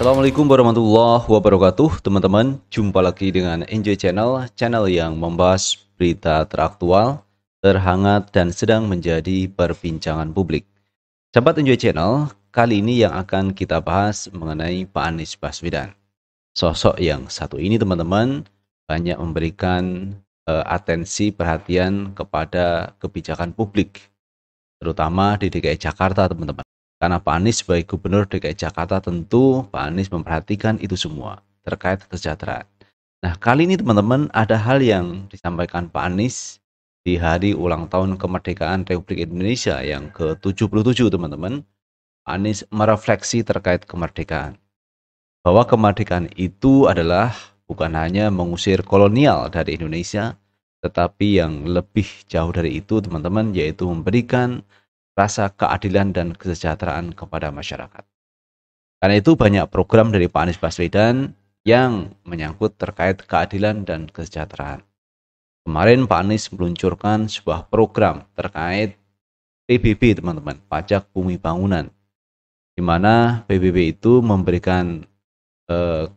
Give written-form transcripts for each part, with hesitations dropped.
Assalamualaikum warahmatullahi wabarakatuh, teman-teman. Jumpa lagi dengan Enjoy Channel, channel yang membahas berita teraktual, terhangat, dan sedang menjadi perbincangan publik. Sahabat Enjoy Channel, kali ini yang akan kita bahas mengenai Pak Anies Baswedan. Sosok yang satu ini, teman-teman, banyak memberikan atensi perhatian kepada kebijakan publik, terutama di DKI Jakarta, teman-teman. Karena Pak Anies sebagai Gubernur DKI Jakarta, tentu Pak Anies memperhatikan itu semua terkait kesejahteraan. Nah, kali ini teman-teman ada hal yang disampaikan Pak Anies di hari ulang tahun kemerdekaan Republik Indonesia yang ke-77, teman-teman. Pak Anies merefleksi terkait kemerdekaan. Bahwa kemerdekaan itu adalah bukan hanya mengusir kolonial dari Indonesia, tetapi yang lebih jauh dari itu, teman-teman, yaitu memberikan rasa keadilan dan kesejahteraan kepada masyarakat. Karena itu banyak program dari Pak Anies Baswedan yang menyangkut terkait keadilan dan kesejahteraan. Kemarin Pak Anies meluncurkan sebuah program terkait PBB, teman-teman, pajak bumi bangunan, di mana PBB itu memberikan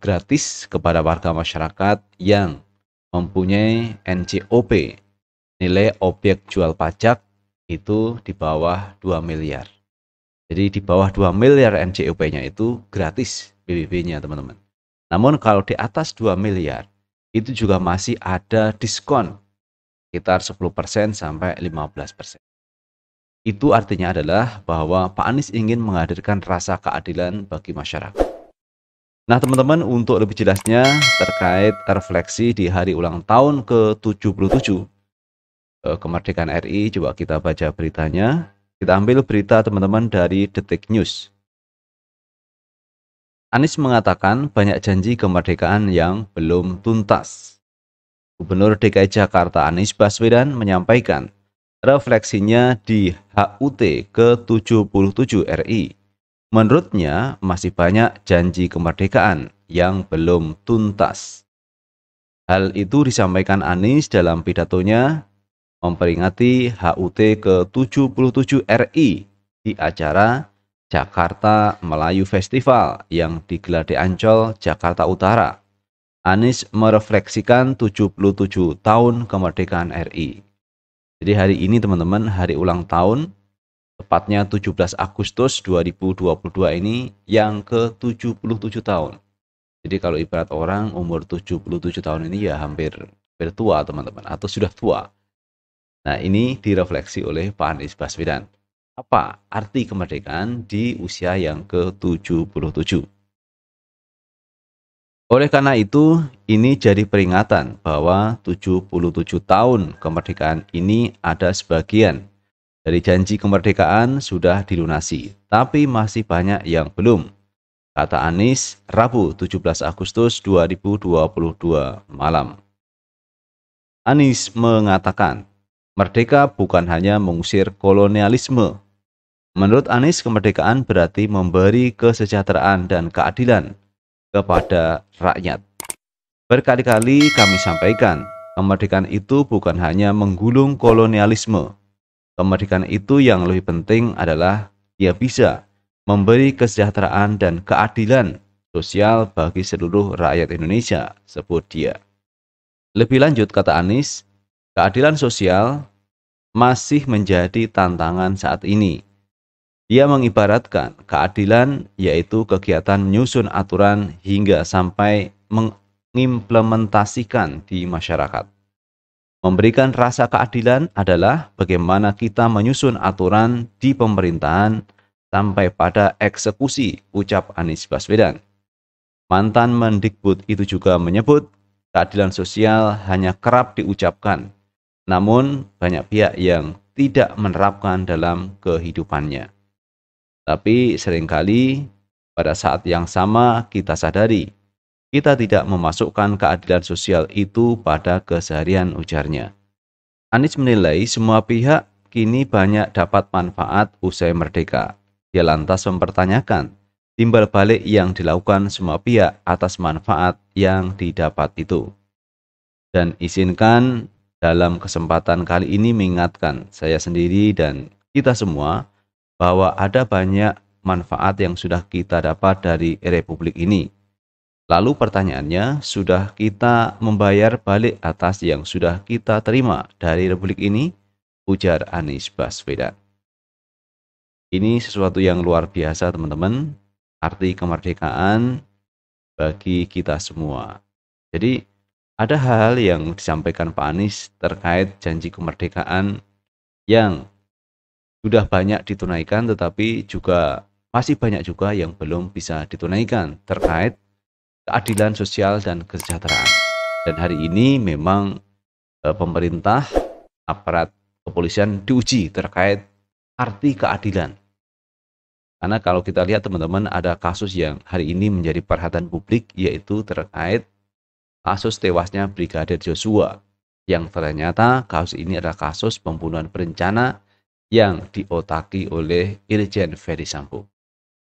gratis kepada warga masyarakat yang mempunyai NJOP, nilai objek jual pajak, itu di bawah 2 miliar. Jadi di bawah 2 miliar NJOP-nya itu gratis PBB-nya, teman-teman. Namun kalau di atas 2 miliar itu juga masih ada diskon sekitar 10% sampai 15%. Itu artinya adalah bahwa Pak Anies ingin menghadirkan rasa keadilan bagi masyarakat. Nah, teman-teman, untuk lebih jelasnya terkait refleksi di hari ulang tahun ke-77 kemerdekaan RI, coba kita baca beritanya. Kita ambil berita, teman-teman, dari Detik News. Anies mengatakan banyak janji kemerdekaan yang belum tuntas. Gubernur DKI Jakarta Anies Baswedan menyampaikan refleksinya di HUT ke-77 RI. Menurutnya masih banyak janji kemerdekaan yang belum tuntas. Hal itu disampaikan Anies dalam pidatonya memperingati HUT ke-77 RI di acara Jakarta Melayu Festival yang digelar di Ancol, Jakarta Utara. Anies merefleksikan 77 tahun kemerdekaan RI. Jadi hari ini, teman-teman, hari ulang tahun, tepatnya 17 Agustus 2022 ini yang ke-77 tahun. Jadi kalau ibarat orang umur 77 tahun ini ya hampir tua, teman-teman, atau sudah tua. Nah, ini direfleksi oleh Pak Anies Baswedan. Apa arti kemerdekaan di usia yang ke-77? Oleh karena itu, ini jadi peringatan bahwa 77 tahun kemerdekaan ini ada sebagian dari janji kemerdekaan sudah dilunasi, tapi masih banyak yang belum, kata Anies Rabu 17 Agustus 2022 malam. Anies mengatakan, merdeka bukan hanya mengusir kolonialisme. Menurut Anies, kemerdekaan berarti memberi kesejahteraan dan keadilan kepada rakyat. Berkali-kali kami sampaikan, kemerdekaan itu bukan hanya menggulung kolonialisme. Kemerdekaan itu yang lebih penting adalah dia bisa memberi kesejahteraan dan keadilan sosial bagi seluruh rakyat Indonesia, sebut dia. Lebih lanjut, kata Anies, keadilan sosial masih menjadi tantangan saat ini. Dia mengibaratkan keadilan yaitu kegiatan menyusun aturan hingga sampai mengimplementasikan di masyarakat. Memberikan rasa keadilan adalah bagaimana kita menyusun aturan di pemerintahan sampai pada eksekusi, ucap Anies Baswedan. Mantan Mendikbud itu juga menyebut keadilan sosial hanya kerap diucapkan, namun banyak pihak yang tidak menerapkan dalam kehidupannya. Tapi seringkali pada saat yang sama kita sadari, kita tidak memasukkan keadilan sosial itu pada keseharian, ujarnya. Anies menilai semua pihak kini banyak dapat manfaat usai merdeka. Dia lantas mempertanyakan timbal balik yang dilakukan semua pihak atas manfaat yang didapat itu. Dan izinkan dalam kesempatan kali ini mengingatkan saya sendiri dan kita semua bahwa ada banyak manfaat yang sudah kita dapat dari republik ini. Lalu pertanyaannya, sudah kita membayar balik atas yang sudah kita terima dari republik ini? Ujar Anies Baswedan. Ini sesuatu yang luar biasa teman-teman, arti kemerdekaan bagi kita semua. Jadi ada hal yang disampaikan Pak Anies terkait janji kemerdekaan yang sudah banyak ditunaikan, tetapi juga masih banyak juga yang belum bisa ditunaikan terkait keadilan sosial dan kesejahteraan. Dan hari ini memang pemerintah, aparat kepolisian diuji terkait arti keadilan. Karena kalau kita lihat teman-teman, ada kasus yang hari ini menjadi perhatian publik, yaitu terkait kasus tewasnya Brigadir Joshua, yang ternyata kasus ini adalah kasus pembunuhan berencana yang diotaki oleh Irjen Ferdy Sambo.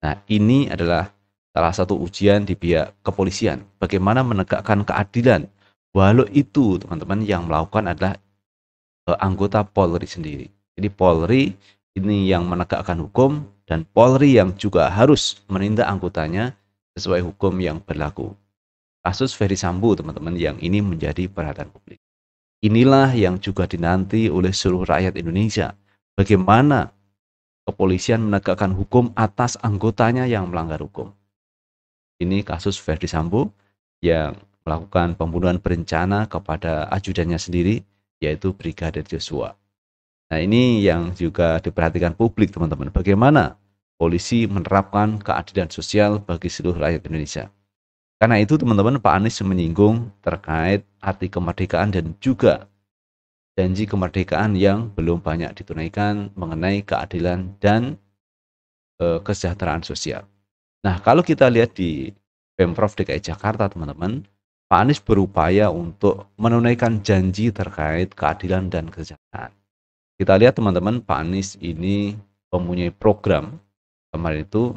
Nah, ini adalah salah satu ujian di pihak kepolisian, bagaimana menegakkan keadilan, walau itu teman-teman yang melakukan adalah anggota Polri sendiri. Jadi Polri ini yang menegakkan hukum, dan Polri yang juga harus menindak anggotanya sesuai hukum yang berlaku. Kasus Ferdy Sambo teman-teman yang ini menjadi perhatian publik. Inilah yang juga dinanti oleh seluruh rakyat Indonesia. Bagaimana kepolisian menegakkan hukum atas anggotanya yang melanggar hukum. Ini kasus Ferdy Sambo yang melakukan pembunuhan berencana kepada ajudannya sendiri, yaitu Brigadir Joshua. Nah, ini yang juga diperhatikan publik teman-teman. Bagaimana polisi menerapkan keadilan sosial bagi seluruh rakyat Indonesia. Karena itu teman-teman, Pak Anies menyinggung terkait arti kemerdekaan dan juga janji kemerdekaan yang belum banyak ditunaikan mengenai keadilan dan kesejahteraan sosial. Nah, kalau kita lihat di Pemprov DKI Jakarta teman-teman, Pak Anies berupaya untuk menunaikan janji terkait keadilan dan kesejahteraan. Kita lihat teman-teman, Pak Anies ini mempunyai program kemarin itu,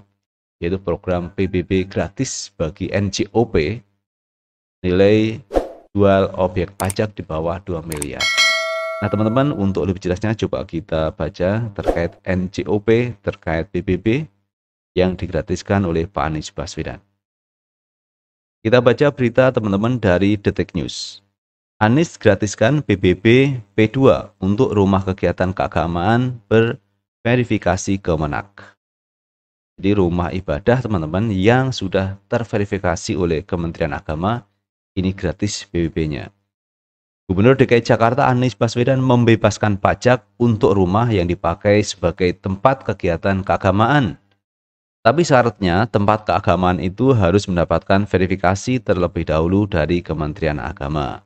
yaitu program PBB gratis bagi NJOP nilai jual objek pajak di bawah 2 miliar. Nah teman-teman, untuk lebih jelasnya coba kita baca terkait NJOP, terkait PBB yang digratiskan oleh Pak Anies Baswedan. Kita baca berita teman-teman dari Detik News. Anies gratiskan PBB P2 untuk rumah kegiatan keagamaan berverifikasi Kemenak. Jadi rumah ibadah teman-teman yang sudah terverifikasi oleh Kementerian Agama, ini gratis PBB-nya. Gubernur DKI Jakarta Anies Baswedan membebaskan pajak untuk rumah yang dipakai sebagai tempat kegiatan keagamaan. Tapi syaratnya tempat keagamaan itu harus mendapatkan verifikasi terlebih dahulu dari Kementerian Agama.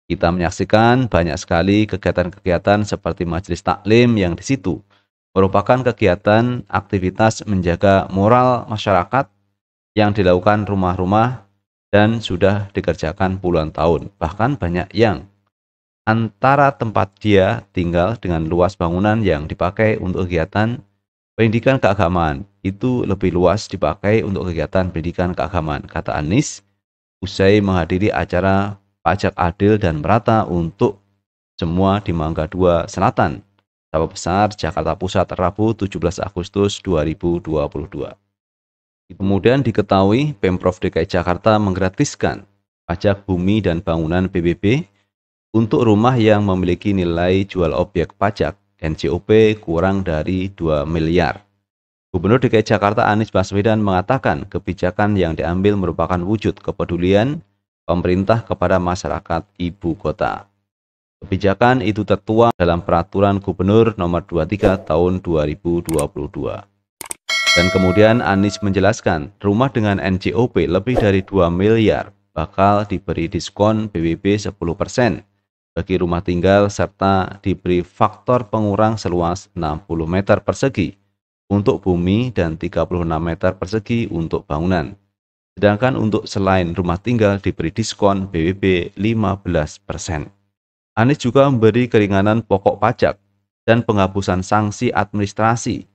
Kita menyaksikan banyak sekali kegiatan-kegiatan seperti majelis taklim yang di situ merupakan kegiatan aktivitas menjaga moral masyarakat yang dilakukan rumah-rumah dan sudah dikerjakan puluhan tahun. Bahkan banyak yang antara tempat dia tinggal dengan luas bangunan yang dipakai untuk kegiatan pendidikan keagamaan itu lebih luas dipakai untuk kegiatan pendidikan keagamaan, kata Anies usai menghadiri acara pajak adil dan merata untuk semua di Mangga 2 Selatan, Sawah Besar, Jakarta Pusat, Rabu 17 Agustus 2022. Kemudian diketahui Pemprov DKI Jakarta menggratiskan pajak bumi dan bangunan PBB untuk rumah yang memiliki nilai jual objek pajak NJOP kurang dari 2 miliar. Gubernur DKI Jakarta Anies Baswedan mengatakan kebijakan yang diambil merupakan wujud kepedulian pemerintah kepada masyarakat ibu kota. Kebijakan itu tertuang dalam Peraturan Gubernur Nomor 23 Tahun 2022. Dan kemudian Anies menjelaskan, rumah dengan NJOP lebih dari 2 miliar bakal diberi diskon PBB 10% bagi rumah tinggal serta diberi faktor pengurang seluas 60 meter persegi untuk bumi dan 36 meter persegi untuk bangunan. Sedangkan untuk selain rumah tinggal diberi diskon PBB 15%. Anies juga memberi keringanan pokok pajak dan penghapusan sanksi administrasi,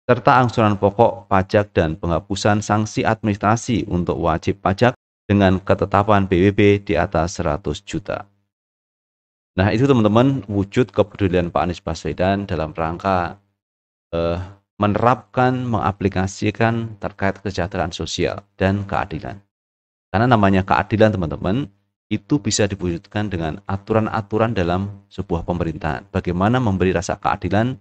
serta angsuran pokok pajak dan penghapusan sanksi administrasi untuk wajib pajak dengan ketetapan PBB di atas 100 juta. Nah itu teman-teman wujud kepedulian Pak Anies Baswedan dalam rangka menerapkan, mengaplikasikan terkait kesejahteraan sosial dan keadilan. Karena namanya keadilan teman-teman, itu bisa diwujudkan dengan aturan-aturan dalam sebuah pemerintahan. Bagaimana memberi rasa keadilan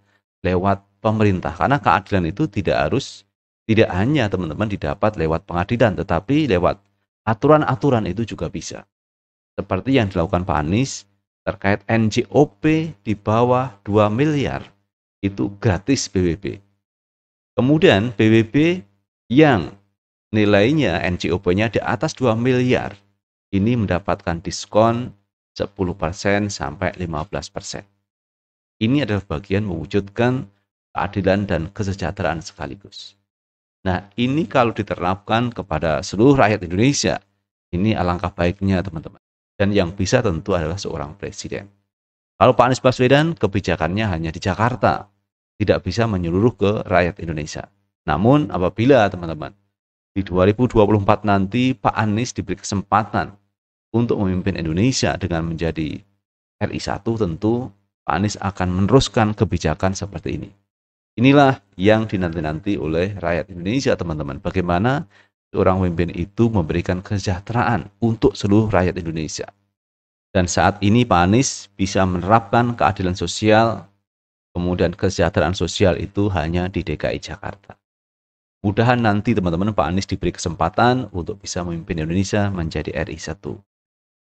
lewat pemerintah. Karena keadilan itu tidak hanya teman-teman didapat lewat pengadilan, tetapi lewat aturan-aturan itu juga bisa. Seperti yang dilakukan Pak Anies terkait NJOP di bawah 2 miliar, itu gratis BBB. Kemudian BBB yang nilainya NJOP-nya di atas 2 miliar, ini mendapatkan diskon 10% sampai 15%. Ini adalah bagian mewujudkan keadilan dan kesejahteraan sekaligus. Nah, ini kalau diterapkan kepada seluruh rakyat Indonesia, ini alangkah baiknya teman-teman. Dan yang bisa tentu adalah seorang presiden. Kalau Pak Anies Baswedan, kebijakannya hanya di Jakarta, tidak bisa menyeluruh ke rakyat Indonesia. Namun apabila teman-teman di 2024 nanti Pak Anies diberi kesempatan untuk memimpin Indonesia dengan menjadi RI1, tentu Pak Anies akan meneruskan kebijakan seperti ini. Inilah yang dinanti-nanti oleh rakyat Indonesia teman-teman. Bagaimana seorang pemimpin itu memberikan kesejahteraan untuk seluruh rakyat Indonesia. Dan saat ini Pak Anies bisa menerapkan keadilan sosial, kemudian kesejahteraan sosial itu hanya di DKI Jakarta. Mudahan nanti teman-teman Pak Anies diberi kesempatan untuk bisa memimpin Indonesia menjadi RI1.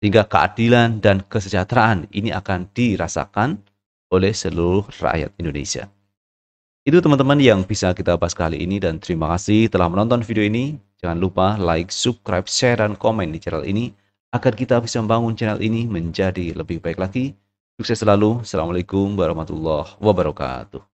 Sehingga keadilan dan kesejahteraan ini akan dirasakan oleh seluruh rakyat Indonesia. Itu teman-teman yang bisa kita bahas kali ini, dan terima kasih telah menonton video ini. Jangan lupa like, subscribe, share, dan komen di channel ini agar kita bisa membangun channel ini menjadi lebih baik lagi. Sukses selalu. Assalamualaikum warahmatullahi wabarakatuh.